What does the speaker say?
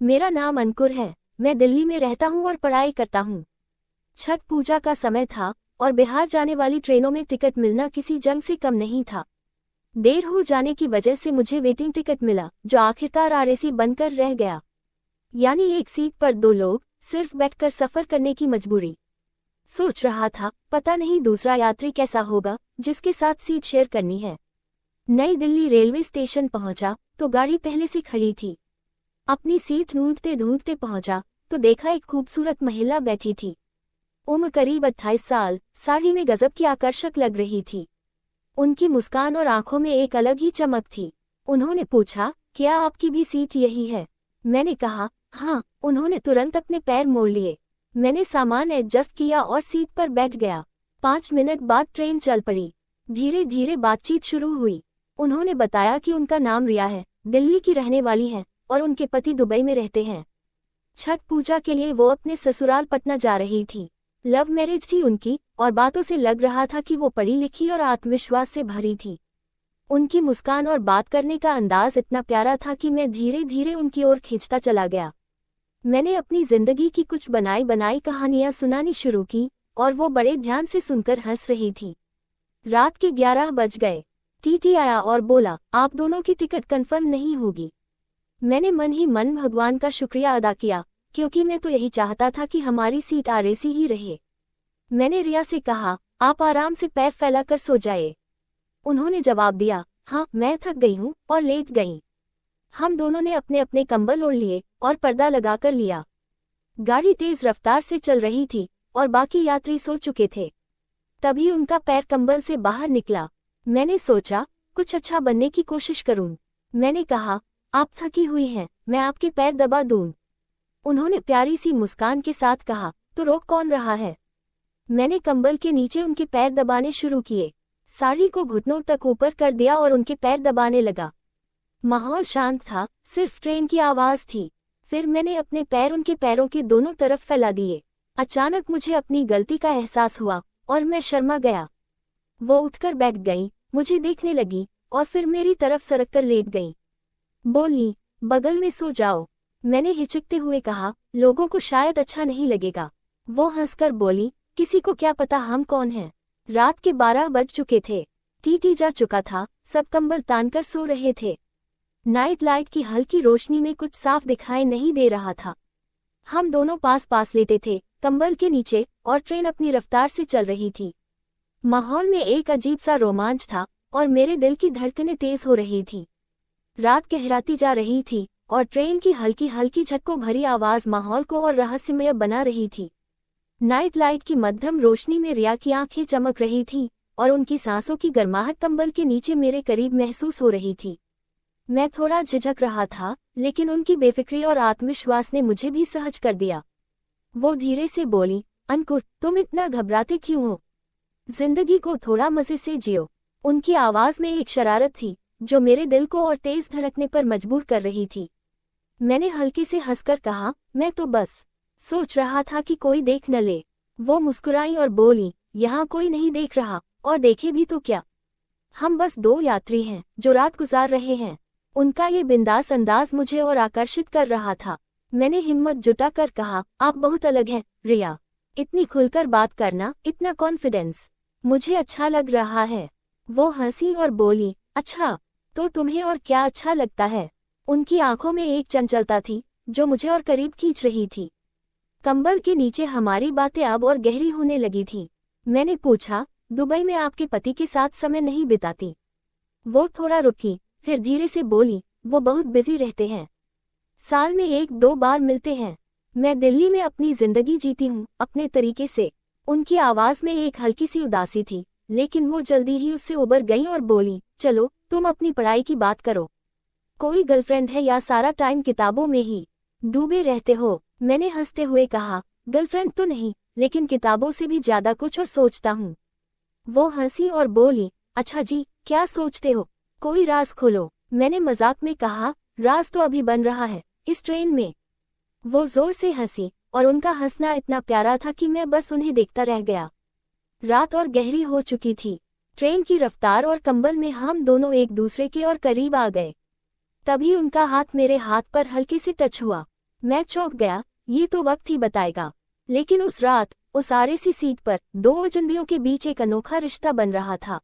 मेरा नाम अंकुर है। मैं दिल्ली में रहता हूँ और पढ़ाई करता हूँ। छठ पूजा का समय था और बिहार जाने वाली ट्रेनों में टिकट मिलना किसी जंग से कम नहीं था। देर हो जाने की वजह से मुझे वेटिंग टिकट मिला, जो आखिरकार आरएसी बनकर रह गया। यानी एक सीट पर दो लोग, सिर्फ बैठकर सफर करने की मजबूरी। सोच रहा था, पता नहीं दूसरा यात्री कैसा होगा जिसके साथ सीट शेयर करनी है। नई दिल्ली रेलवे स्टेशन पहुंचा तो गाड़ी पहले से खड़ी थी। अपनी सीट ढूंढते ढूंढते पहुंचा तो देखा एक खूबसूरत महिला बैठी थी। उम्र करीब 28 साल, साड़ी में गजब की आकर्षक लग रही थी। उनकी मुस्कान और आंखों में एक अलग ही चमक थी। उन्होंने पूछा, क्या आपकी भी सीट यही है? मैंने कहा, हाँ। उन्होंने तुरंत अपने पैर मोड़ लिए। मैंने सामान एडजस्ट किया और सीट पर बैठ गया। 5 मिनट बाद ट्रेन चल पड़ी। धीरे धीरे बातचीत शुरू हुई। उन्होंने बताया कि उनका नाम रिया है, दिल्ली की रहने वाली है और उनके पति दुबई में रहते हैं। छठ पूजा के लिए वो अपने ससुराल पटना जा रही थी। लव मैरिज थी उनकी और बातों से लग रहा था कि वो पढ़ी लिखी और आत्मविश्वास से भरी थी। उनकी मुस्कान और बात करने का अंदाज इतना प्यारा था कि मैं धीरे धीरे उनकी ओर खींचता चला गया। मैंने अपनी जिंदगी की कुछ बनाई बनाई कहानियां सुनानी शुरू की और वो बड़े ध्यान से सुनकर हंस रही थी। रात के 11 बज गए। टीटी आया और बोला, आप दोनों की टिकट कंफर्म नहीं होगी। मैंने मन ही मन भगवान का शुक्रिया अदा किया, क्योंकि मैं तो यही चाहता था कि हमारी सीट आरएसी ही रहे। मैंने रिया से कहा, आप आराम से पैर फैलाकर सो जाए। उन्होंने जवाब दिया, हाँ, मैं थक गई हूँ, और लेट गई। हम दोनों ने अपने अपने कंबल ओढ़ लिए और पर्दा लगाकर लिया। गाड़ी तेज रफ्तार से चल रही थी और बाकी यात्री सो चुके थे। तभी उनका पैर कंबल से बाहर निकला। मैंने सोचा, कुछ अच्छा बनने की कोशिश करूं। मैंने कहा, आप थकी हुई हैं, मैं आपके पैर दबा दूं। उन्होंने प्यारी सी मुस्कान के साथ कहा, तो रोक कौन रहा है? मैंने कंबल के नीचे उनके पैर दबाने शुरू किए। साड़ी को घुटनों तक ऊपर कर दिया और उनके पैर दबाने लगा। माहौल शांत था, सिर्फ ट्रेन की आवाज थी। फिर मैंने अपने पैर उनके पैरों के दोनों तरफ फैला दिए। अचानक मुझे अपनी गलती का एहसास हुआ और मैं शर्मा गया। वो उठकर बैठ गई, मुझे देखने लगी और फिर मेरी तरफ सरक कर लेट गई। बोली, बगल में सो जाओ। मैंने हिचकते हुए कहा, लोगों को शायद अच्छा नहीं लगेगा। वो हंसकर बोली, किसी को क्या पता हम कौन हैं। रात के 12 बज चुके थे। टीटी जा चुका था, सब कंबल तानकर सो रहे थे। नाइट लाइट की हल्की रोशनी में कुछ साफ दिखाई नहीं दे रहा था। हम दोनों पास पास लेटे थे, कंबल के नीचे, और ट्रेन अपनी रफ्तार से चल रही थी। माहौल में एक अजीब सा रोमांच था और मेरे दिल की धड़कनें तेज हो रही थी। रात गहराती जा रही थी और ट्रेन की हल्की हल्की झटकों भरी आवाज माहौल को और रहस्यमय बना रही थी। नाइट लाइट की मध्यम रोशनी में रिया की आंखें चमक रही थीं और उनकी सांसों की गर्माहट कंबल के नीचे मेरे करीब महसूस हो रही थी। मैं थोड़ा झिझक रहा था, लेकिन उनकी बेफिक्री और आत्मविश्वास ने मुझे भी सहज कर दिया। वो धीरे से बोली, अंकुर, तुम इतना घबराते क्यों हो? जिंदगी को थोड़ा मजे से जियो। उनकी आवाज में एक शरारत थी जो मेरे दिल को और तेज धड़कने पर मजबूर कर रही थी। मैंने हल्के से हंसकर कहा, मैं तो बस सोच रहा था कि कोई देख न ले। वो मुस्कुराई और बोली, यहाँ कोई नहीं देख रहा, और देखे भी तो क्या, हम बस दो यात्री हैं जो रात गुजार रहे हैं। उनका ये बिंदास अंदाज मुझे और आकर्षित कर रहा था। मैंने हिम्मत जुटाकर कहा, आप बहुत अलग हैं रिया। इतनी खुलकर बात करना, इतना कॉन्फिडेंस, मुझे अच्छा लग रहा है। वो हंसी और बोली, अच्छा, तो तुम्हें और क्या अच्छा लगता है? उनकी आंखों में एक चंचलता थी जो मुझे और करीब खींच रही थी। कंबल के नीचे हमारी बातें अब और गहरी होने लगी थी। मैंने पूछा, दुबई में आपके पति के साथ समय नहीं बिताती? वो थोड़ा रुकी, फिर धीरे से बोली, वो बहुत बिजी रहते हैं, साल में 1-2 बार मिलते हैं। मैं दिल्ली में अपनी जिंदगी जीती हूँ, अपने तरीके से। उनकी आवाज में एक हल्की सी उदासी थी, लेकिन वो जल्दी ही उससे उबर गई और बोली, चलो तुम अपनी पढ़ाई की बात करो। कोई गर्लफ्रेंड है या सारा टाइम किताबों में ही डूबे रहते हो? मैंने हंसते हुए कहा, गर्लफ्रेंड तो नहीं, लेकिन किताबों से भी ज्यादा कुछ और सोचता हूँ। वो हंसी और बोली, अच्छा जी, क्या सोचते हो? कोई राज खोलो। मैंने मजाक में कहा, राज तो अभी बन रहा है, इस ट्रेन में। वो जोर से हंसी और उनका हंसना इतना प्यारा था कि मैं बस उन्हें देखता रह गया। रात और गहरी हो चुकी थी। ट्रेन की रफ्तार और कंबल में हम दोनों एक दूसरे के और करीब आ गए। तभी उनका हाथ मेरे हाथ पर हल्के से टच हुआ। मैं चौंक गया, ये तो वक्त ही बताएगा। लेकिन उस रात, उस आरएसी सीट पर, दो अजनबियों के बीच एक अनोखा रिश्ता बन रहा था।